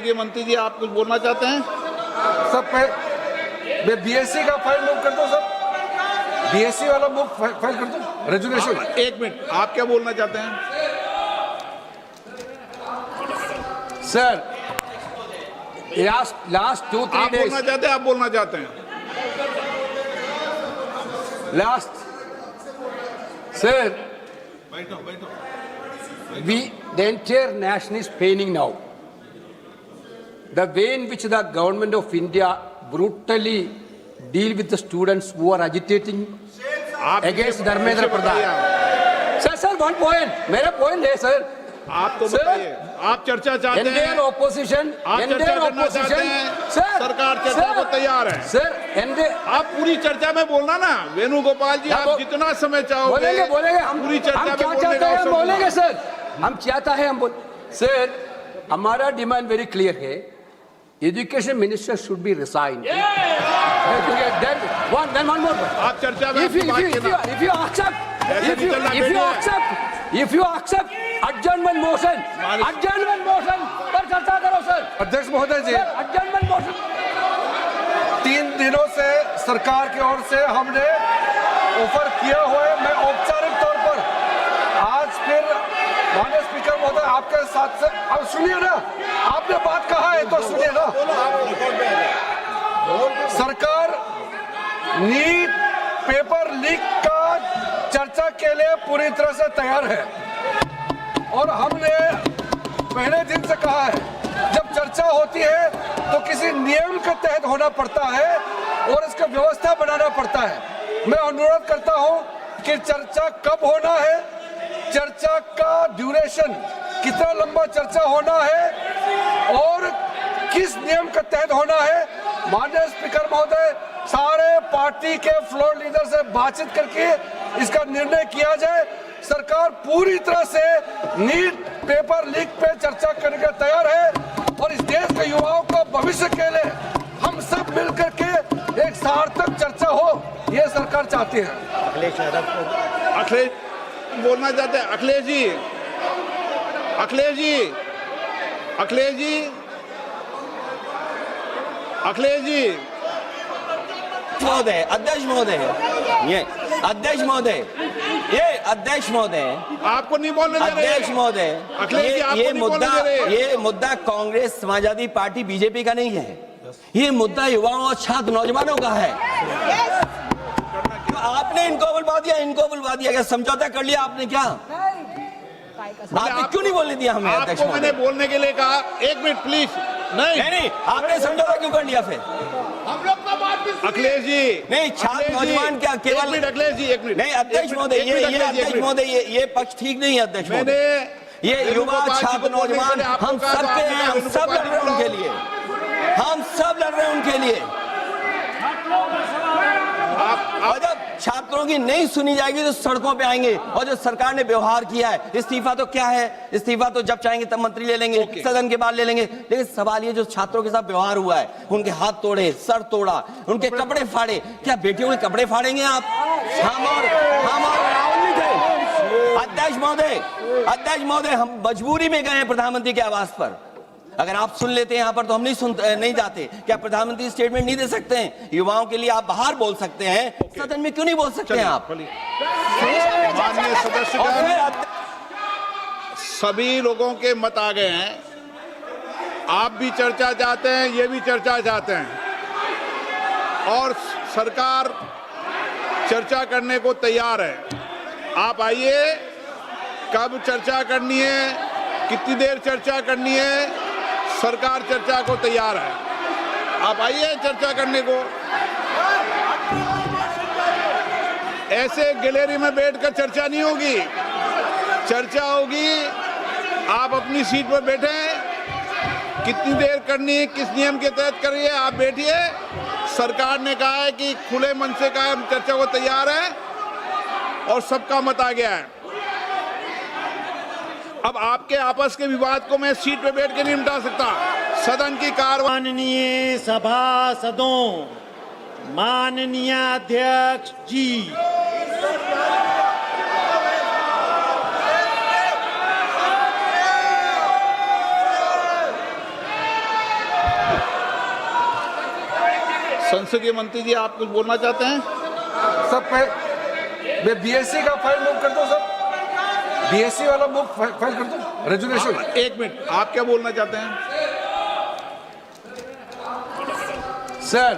के मंत्री जी, आप कुछ बोलना चाहते हैं? सब मैं बीएससी का फाइल मूव कर दो सर, बीएससी वाला मूव फाइल कर दो, रेजुलेशन। एक मिनट, आप क्या बोलना चाहते हैं? सर, लास्ट 2-3 आप days, बोलना चाहते हैं? आप बोलना चाहते हैं? last, sir, the entire nation is paining now. The way in which the government of India brutally deal with the students who are agitating against Dharmendra Pradhan. Sir, one point. मेरा point है sir. आप तो बताइए, आप चर्चा चाहते हैं? Entire opposition, आप चर्चा करना चाहते हैं? sir, सरकार चर्चा को तैयार है। sir, आप पूरी चर्चा में बोलना ना, वेणुगोपाल जी, आप जितना समय चाहोगे बोलेंगे हम पूरी चर्चा में क्या चाहते हैं, हम बोलेंगे सर, हम चाहता है हम सर, हमारा डिमांड वेरी क्लियर है, education minister should be resign. Then one more. आप चर्चा में if you accept adjournment motion पर चर्चा करो सर। अध्यक्ष महोदय जी, adjournment motion 3 दिनों से सरकार की ओर से हमने ऑफर किया हुआ है। मैं औपचारिक तौर पर आज फिर माननीय स्पीकर महोदय आपके साथ से, अब सुनिए ना, आपने बात कहा है तो सुनिए ना। सरकार नीट पेपर लीक का चर्चा के लिए पूरी तरह से तैयार है और हमने पहले दिन से कहा है, जब चर्चा होती है तो किसी नियम के तहत होना पड़ता है और इसका व्यवस्था बनाना पड़ता है। मैं अनुरोध करता हूं कि चर्चा कब होना है, चर्चा का ड्यूरेशन, कितना लंबा चर्चा होना है और किस नियम के तहत होना है, माननीय स्पीकर महोदय सारे पार्टी के फ्लोर लीडर से बातचीत करके इसका निर्णय किया जाए। सरकार पूरी तरह से नीट पेपर लीक पे चर्चा करने के तैयार है और इस देश के युवाओं का भविष्य के लिए हम सब मिलकर के एक सार्थक चर्चा हो, ये सरकार चाहती है। अखिलेश बोलना चाहते हैं? अखिलेश जी, अखिलेश जी, अखिलेश जी, अखिलेश जी, महोदय, अध्यक्ष महोदय, ये अध्यक्ष महोदय, ये अध्यक्ष महोदय, आपको नहीं बोलने दे रहे। अध्यक्ष महोदय, अखिलेश जी, आपको नहीं बोलने दे रहे। ये मुद्दा कांग्रेस समाजवादी पार्टी बीजेपी का नहीं है, ये मुद्दा युवाओं और छात्र नौजवानों का है। आपने इनको बुलवा दिया, क्या समझौता कर लिया आपने? क्या आपने क्यों नहीं बोलने दिया हमें? अध्यक्ष आपको मैंने बोलने के लिए कहा, एक मिनट प्लीज। नहीं, आपने समझौता क्यों कर लिया फिर? हम लोग का बात भी अखिलेश जी, नहीं, छात्र नौजवान क्या केवल? अखिलेश जी, एक मिनट। नहीं अध्यक्ष महोदय, ये अध्यक्ष महोदय, ये पक्ष ठीक नहीं है अध्यक्ष महोदय। ये युवा छात्र नौजवान हम सब के हैं, हम सब लड़ रहे हैं उनके लिए, हम सब लड़ रहे हैं उनके लिए। और जब छात्रों की नहीं सुनी जाएगी तो सड़कों पे आएंगे। और जो सरकार ने व्यवहार किया है, इस्तीफा तो क्या है, इस्तीफा तो जब चाहेंगे तब मंत्री ले लेंगे, सदन के बाद ले लेंगे। लेकिन सवाल ये, जो छात्रों के साथ व्यवहार हुआ है, उनके हाथ तोड़े, सर तोड़ा, उनके कपड़े फाड़े, क्या बेटियों के कपड़े फाड़ेंगे आप? हम और राहुल जी थे। अध्यक्ष महोदय, हम मजबूरी में गए हैं प्रधानमंत्री के आवास पर। अगर आप सुन लेते हैं यहाँ पर तो हम नहीं जाते। क्या प्रधानमंत्री स्टेटमेंट नहीं दे सकते हैं? युवाओं के लिए आप बाहर बोल सकते हैं, सदन में क्यों नहीं बोल सकते हैं आप? माननीय सदस्यगण, सभी लोगों के मत आ गए हैं। आप भी चर्चा चाहते हैं, ये भी चर्चा चाहते हैं और सरकार चर्चा करने को तैयार है। आप आइए, कब चर्चा करनी है, कितनी देर चर्चा करनी है, सरकार चर्चा को तैयार है। आप आइए चर्चा करने को। ऐसे गैलरी में बैठकर चर्चा नहीं होगी, चर्चा होगी। आप अपनी सीट पर बैठे, कितनी देर करनी है, किस नियम के तहत करिए, आप बैठिए। सरकार ने कहा है कि खुले मन से कहा, हम चर्चा को तैयार है और सबका मत आ गया है। अब आपके आपस के विवाद को मैं सीट पे बैठ के नहीं मिटा सकता। सदन की कार्रवाई। माननीय सभासदों, माननीय अध्यक्ष जी, संसदीय मंत्री जी, आप कुछ बोलना चाहते हैं? सब मैं बीएससी का फाइल मूव कर दूं सर, बीएससी वाला मूव फाइल कर दूं, रेजुलेशन। एक मिनट, आप क्या बोलना चाहते हैं? Sir,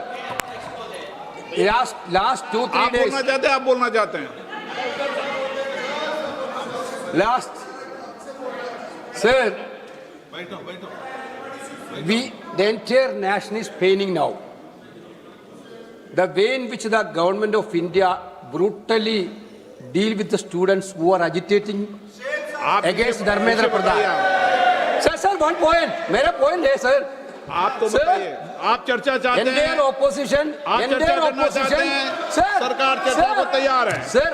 last 2-3 आप days. बोलना चाहते हैं? आप बोलना चाहते हैं? Sir, the entire nation is paining now. The way in which the government of India brutally deal with the students who are agitating आप against Dharmendra Pradhan. Sir, one point. मेरा point है sir. आप तो Sir, बताइए, आप चर्चा चाहते हैं? Entire opposition. आप चर्चा करना चाहते हैं? Sir, सरकार चर्चा को तैयार है। Sir,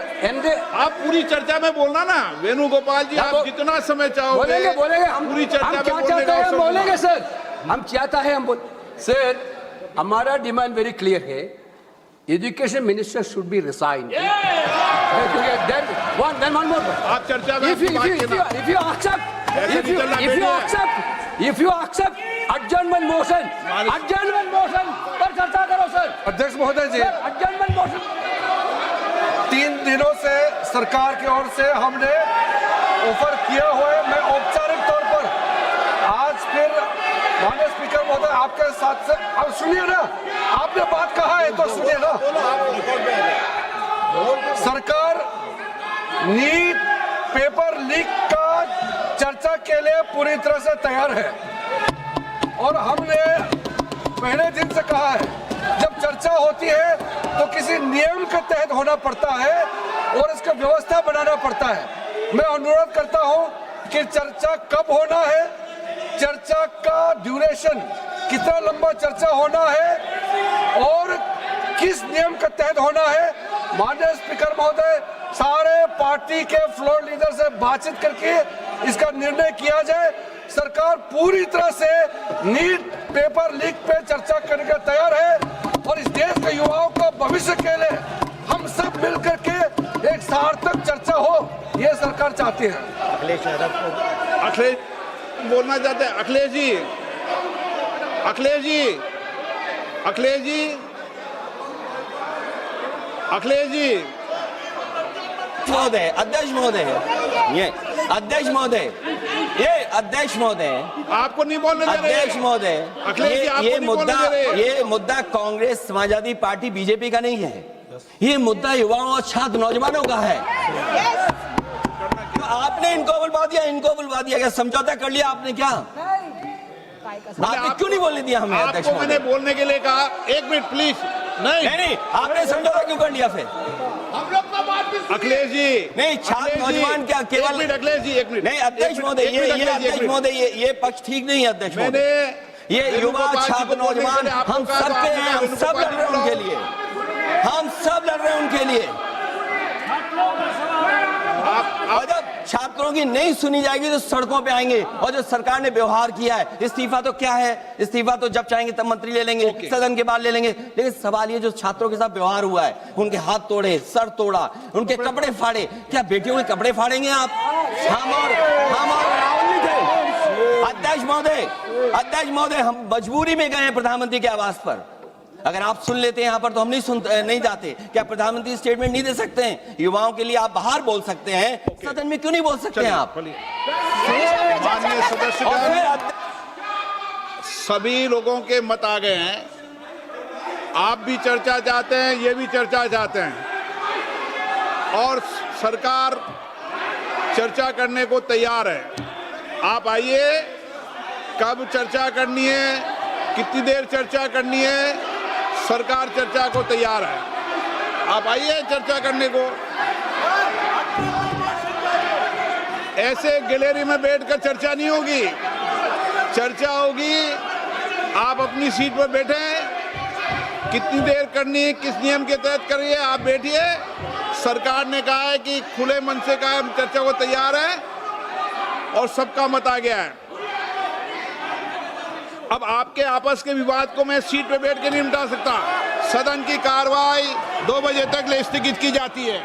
आप पूरी चर्चा में बोलना ना, वेणुगोपाल जी, आप जितना समय चाहोगे बोलेंगे हम पूरी चर्चा में क्या बोलने चाहते का हैं हम अवसर बोलेंगे सर, हम चाहता है हम बोल। सर, हमारा डिमांड वेरी क्लियर है, education minister should be resign. Then one more. आप चर्चा में If you accept adjournment motion पर चर्चा करो सर। अध्यक्ष महोदय जी, adjournment motion 3 दिनों से सरकार की ओर से हमने ऑफर किया हुआ है, मैं औपचारिक तौर पर आज फिर माननीय स्पीकर महोदय आपके साथ से, अब सुनिए ना, आपने बात कहा है तो सुनिए ना। सरकार नीट पेपर लीक का चर्चा के लिए पूरी तरह से तैयार है और हमने पहले दिन से कहा है, जब चर्चा होती है तो किसी नियम के तहत होना पड़ता है और इसका व्यवस्था बनाना पड़ता है। मैं अनुरोध करता हूं कि चर्चा कब होना है, चर्चा का ड्यूरेशन, कितना लंबा चर्चा होना है और किस नियम के तहत होना है, माननीय स्पीकर महोदय सारे पार्टी के फ्लोर लीडर से बातचीत करके इसका निर्णय किया जाए। सरकार पूरी तरह से नीट पेपर लीक पे चर्चा करने के तैयार है और इस देश के युवाओं का भविष्य के लिए हम सब मिलकर के एक सार्थक चर्चा हो, ये सरकार चाहती है। अखिलेश बोलना चाहते हैं? अखिलेश जी, अखिलेश जी, अखिलेश जी, अखिलेश जी, महोदय, अध्यक्ष महोदय, ये अध्यक्ष महोदय, ये अध्यक्ष महोदय, आपको नहीं बोलने दे रहे। अध्यक्ष महोदय, अखिलेश जी, आपको नहीं बोलने दे रहे। ये मुद्दा कांग्रेस समाजवादी पार्टी बीजेपी का नहीं है, ये मुद्दा युवाओं और छात्र नौजवानों का है। आपने इनको बुलवा दिया, क्या समझौता कर लिया आपने? क्या आपने क्यों नहीं बोलने दिया हमें? अध्यक्ष आपको मैंने महोदय, बोलने के लिए कहा, एक मिनट प्लीज। नहीं, आपने समझौता क्यों कर लिया फिर? अखिलेश जी, नहीं, छात्र अखिलेश जी, नौजवान क्या केवल? एक मिनट अखिलेश जी, एक मिनट। नहीं अध्यक्ष महोदय, ये अध्यक्ष महोदय, ये पक्ष ठीक नहीं है अध्यक्ष मैंने महोदय। ये युवा छात्र नौजवान हम सब के हैं, हम सब लड़ रहे हैं उनके लिए, हम सब लड़ रहे हैं उनके लिए। और जब छात्रों की नहीं सुनी जाएगी तो सड़कों पे आएंगे। और जो सरकार ने व्यवहार किया है, इस्तीफा तो क्या है, इस्तीफा तो जब चाहेंगे तब मंत्री ले लेंगे, सदन के बाद ले लेंगे। लेकिन सवाल ये, जो छात्रों के साथ व्यवहार हुआ है, उनके हाथ तोड़े, सर तोड़ा, उनके कपड़े फाड़े, क्या बेटियों के कपड़े फाड़ेंगे आप? हम और राहुल जी थे। अध्यक्ष महोदय, हम मजबूरी में गए हैं प्रधानमंत्री के आवास पर। अगर आप सुन लेते हैं यहाँ पर तो हम नहीं जाते। क्या प्रधानमंत्री स्टेटमेंट नहीं दे सकते हैं? युवाओं के लिए आप बाहर बोल सकते हैं, सदन में क्यों नहीं बोल सकते हैं आप? माननीय सदस्यगण, सभी लोगों के मत आ गए हैं। आप भी चर्चा चाहते हैं, ये भी चर्चा चाहते हैं और सरकार चर्चा करने को तैयार है। आप आइए, कब चर्चा करनी है, कितनी देर चर्चा करनी है, सरकार चर्चा को तैयार है। आप आइए चर्चा करने को। ऐसे गैलरी में बैठकर चर्चा नहीं होगी, चर्चा होगी आप अपनी सीट पर बैठे, कितनी देर करनी है, किस नियम के तहत करिए, आप बैठिए। सरकार ने कहा है कि खुले मन से कहा चर्चा को तैयार है और सबका मत आ गया है। अब आपके आपस के विवाद को मैं सीट पे बैठ के नहीं निपटा सकता। सदन की कार्रवाई 2 बजे तक स्थगित की जाती है।